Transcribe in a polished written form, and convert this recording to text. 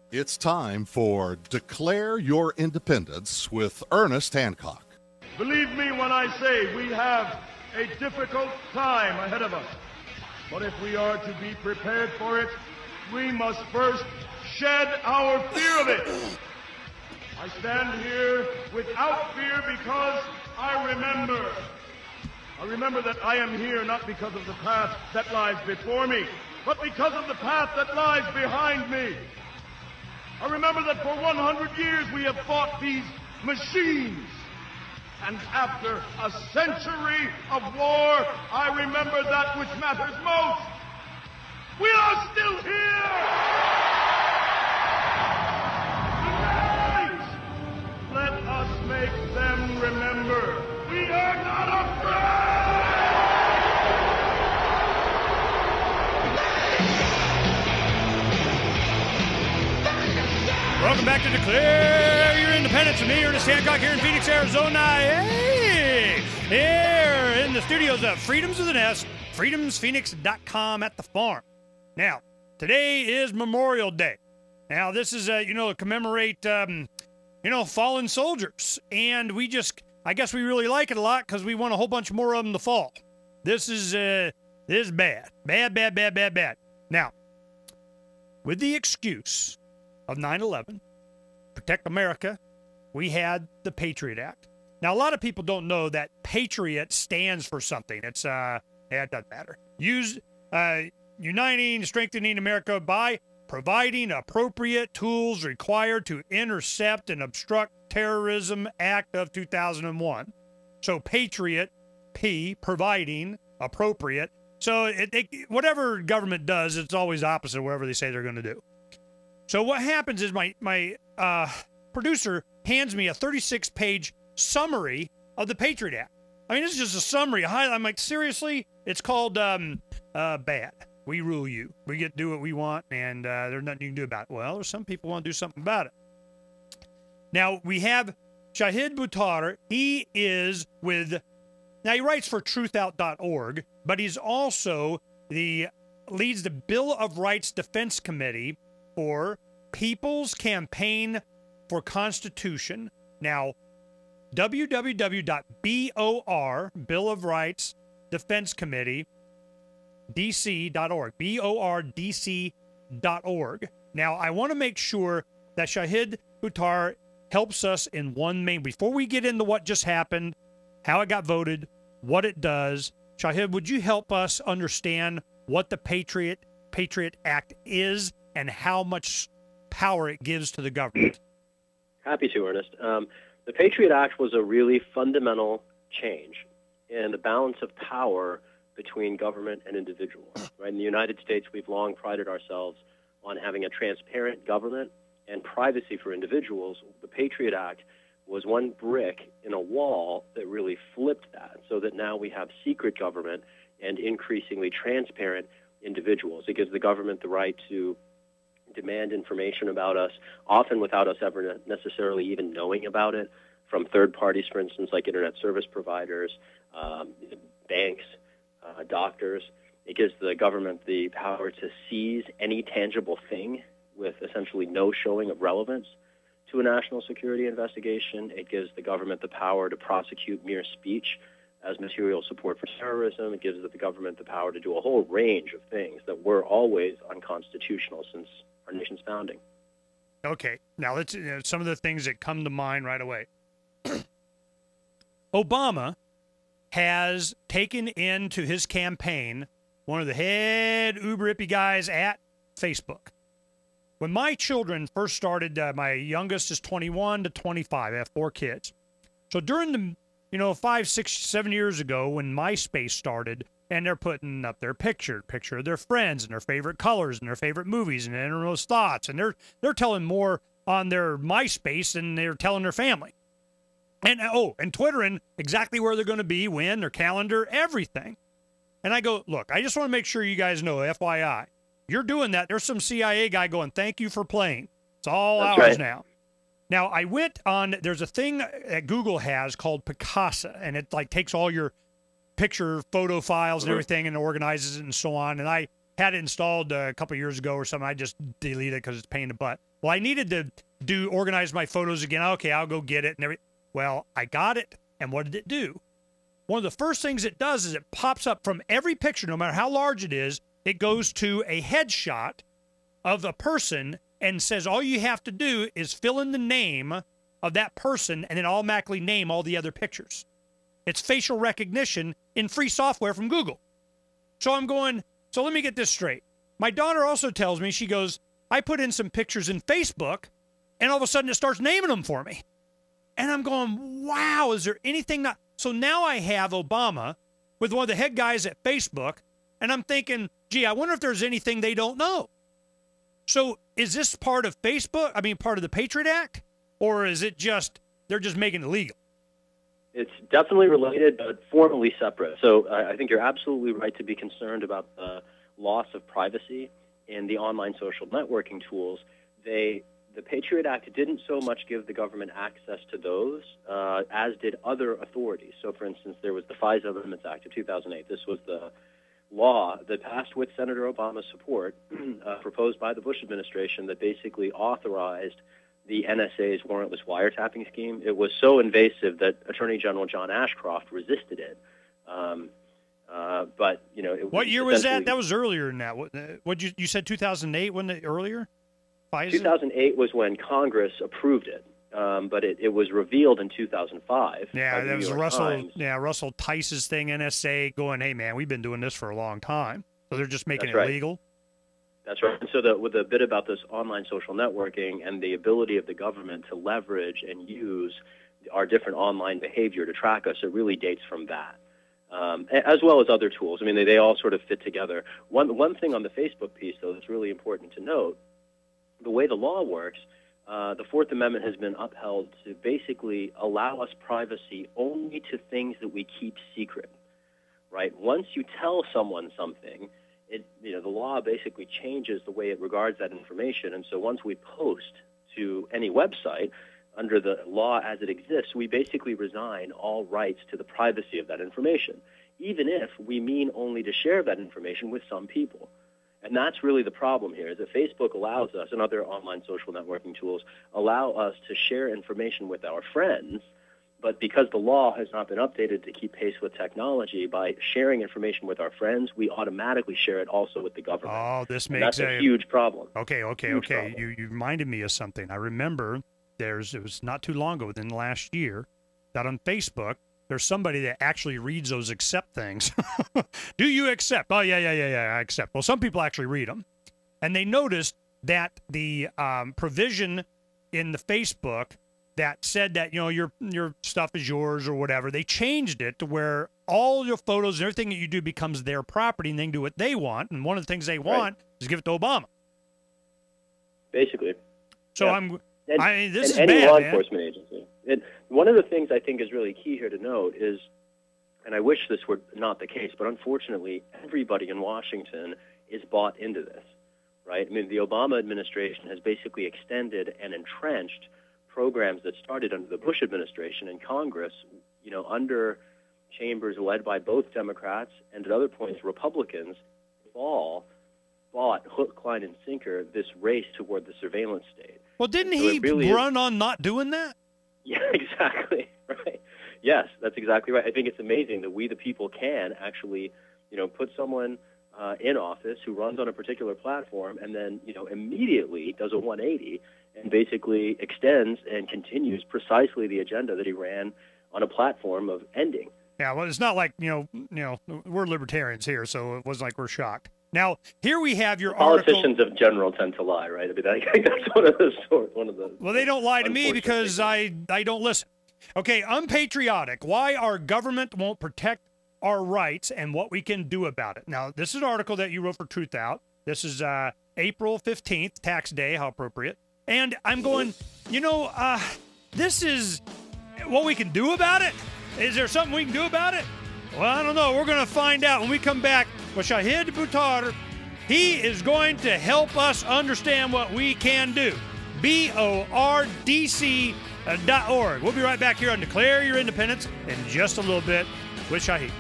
It's time for Declare Your Independence with Ernest Hancock. Believe me when I say we have a difficult time ahead of us. But if we are to be prepared for it, we must first shed our fear of it. I stand here without fear because I remember that I am here not because of the path that lies before me, but because of the path that lies behind me. I remember that for 100 years we have fought these machines. And after a century of war, I remember that which matters most. We are still here! Tonight, let us make them remember we are not afraid! Welcome back to Declare Your Independence with me, Ernest Hancock, here in Phoenix, Arizona. Hey! Here in the studios of Freedoms of the Nest, freedomsphoenix.com at the farm. Now, today is Memorial Day. Now, this is, to commemorate, fallen soldiers. And I guess we really like it a lot because we want a whole bunch more of them to fall. This is bad. Bad. Now, with the excuse of 9/11, protect America, we had the Patriot Act. Now, a lot of people don't know that Patriot stands for something. It doesn't matter. Uniting, strengthening America by providing appropriate tools required to intercept and obstruct terrorism Act of 2001. So Patriot, P, providing, appropriate. So whatever government does, it's always opposite of whatever they say they're going to do. So what happens is my producer hands me a 36-page summary of the Patriot Act. I mean, this is just a summary. I'm like, seriously? It's called bad. We rule you. We get to do what we want, and there's nothing you can do about it. Well, there's some people want to do something about it. Now, we have Shahid Buttar. He writes for truthout.org, but he's also leads the Bill of Rights Defense Committee for People's Campaign for Constitution. Now, www.BOR, Bill of Rights Defense Committee, DC.org, BORDC.org. Now, I want to make sure that Shahid Buttar helps us in one main. Before we get into what just happened, how it got voted, what it does, Shahid, would you help us understand what the Patriot Act is and how much power it gives to the government? Happy to, Ernest. The Patriot Act was a really fundamental change in the balance of power between government and individual. Right? In the United States, we've long prided ourselves on having a transparent government and privacy for individuals. The Patriot Act was one brick in a wall that really flipped that, so that now we have secret government and increasingly transparent individuals. It gives the government the right to demand information about us, often without us ever necessarily even knowing about it, from third parties, for instance, like internet service providers, banks, doctors. It gives the government the power to seize any tangible thing with essentially no showing of relevance to a national security investigation. It gives the government the power to prosecute mere speech as material support for terrorism. It gives the government the power to do a whole range of things that were always unconstitutional since our nation's founding. Okay, now let's some of the things that come to mind right away. Obama has taken into his campaign one of the head uber-hippie guys at Facebook. When my children first started, my youngest is 21 to 25. I have 4 kids. So during the, 5, 6, 7 years ago when MySpace started, and they're putting up their picture of their friends and their favorite colors and their favorite movies and their innermost thoughts, and they're telling more on their MySpace than they're telling their family. And Twittering exactly where they're going to be, when, their calendar, everything. And I go, look, I just want to make sure you guys know, FYI, you're doing that. There's some CIA guy going, thank you for playing. It's all That's ours right. now. Now, I went on, there's a thing that Google has called Picasa, and it takes all your picture photo files and everything and organizes it and so on. And I had it installed a couple years ago or something. I just deleted it because it's a pain in the butt. Well, I needed to organize my photos again. Okay, I'll go get it. Well, I got it. And what did it do? One of the first things it does is it pops up from every picture, no matter how large it is, it goes to a headshot of a person and says all you have to do is fill in the name of that person and then automatically name all the other pictures. It's facial recognition in free software from Google. So I'm going, so let me get this straight. My daughter also tells me, she goes, I put in some pictures in Facebook and all of a sudden it starts naming them for me. And I'm going, wow, is there anything not? So now I have Obama with one of the head guys at Facebook, and I'm thinking, gee, I wonder if there's anything they don't know. So is this part of Facebook, part of the Patriot Act, or is it just, they're just making it legal? It's definitely related, but formally separate. So I think you're absolutely right to be concerned about the loss of privacy in the online social networking tools. The Patriot Act didn't so much give the government access to those as did other authorities. So, for instance, there was the FISA Amendments Act of 2008. This was the law that passed with Senator Obama's support, proposed by the Bush administration, that basically authorized the NSA's warrantless wiretapping scheme. It was so invasive that Attorney General John Ashcroft resisted it. But, you know, what year was that? That was earlier than that. What you said 2008, wasn't it earlier? FISA? 2008 was when Congress approved it, but it was revealed in 2005. Yeah, that was Russell Tice's thing, NSA, going, hey, man, we've been doing this for a long time. So they're just making it legal? That's right. And so with a bit about this online social networking and the ability of the government to leverage and use our different online behavior to track us, it really dates from that. As well as other tools. I mean, they all sort of fit together. One thing on the Facebook piece, though, that's really important to note, the way the law works, the Fourth Amendment has been upheld to basically allow us privacy only to things that we keep secret, right? Once you tell someone something, the law basically changes the way it regards that information. And so once we post to any website, under the law as it exists, we basically resign all rights to the privacy of that information, even if we mean only to share that information with some people. And that's really the problem here, is that Facebook allows us, and other online social networking tools, allow us to share information with our friends, but because the law has not been updated to keep pace with technology, by sharing information with our friends, we automatically share it also with the government. Oh, this makes that's a huge problem. Okay. You reminded me of something. I remember it was not too long ago, within the last year, that on Facebook, there's somebody that actually reads those accept things. Do you accept? Oh, yeah, I accept. Well, some people actually read them. And they noticed that the provision in the Facebook that said that, your stuff is yours or whatever, they changed it to where all your photos and everything that you do becomes their property, and they can do what they want. And one of the things they want is give it to Obama. Basically. So yeah. This is any bad, law man. enforcement agency. One of the things I think is really key here to note is, and I wish this were not the case, but unfortunately everybody in Washington is bought into this, right? I mean, the Obama administration has basically extended and entrenched programs that started under the Bush administration in Congress, under chambers led by both Democrats and at other points Republicans, all bought hook, line, and sinker this race toward the surveillance state. Well, didn't he run on not doing that? Yeah, exactly. Right. Yes, that's exactly right. I think it's amazing that we, the people, can actually, put someone in office who runs on a particular platform and then, immediately does a 180 and basically extends and continues precisely the agenda that he ran on a platform of ending. Yeah, well, it's not like, we're libertarians here, so it wasn't like we're shocked. Now, here we have your Politicians article. in general tend to lie, right? I mean, I think that's one of the. Well, they don't lie to me because I don't listen. Okay, unpatriotic. Why our government won't protect our rights and what we can do about it. Now, this is an article that you wrote for Truth Out. This is April 15th, tax day. How appropriate. And I'm going, this is what we can do about it? Is there something we can do about it? Well, I don't know. We're going to find out when we come back with Shahid Buttar. He is going to help us understand what we can do. BORDC.org. We'll be right back here on Declare Your Independence in just a little bit with Shahid.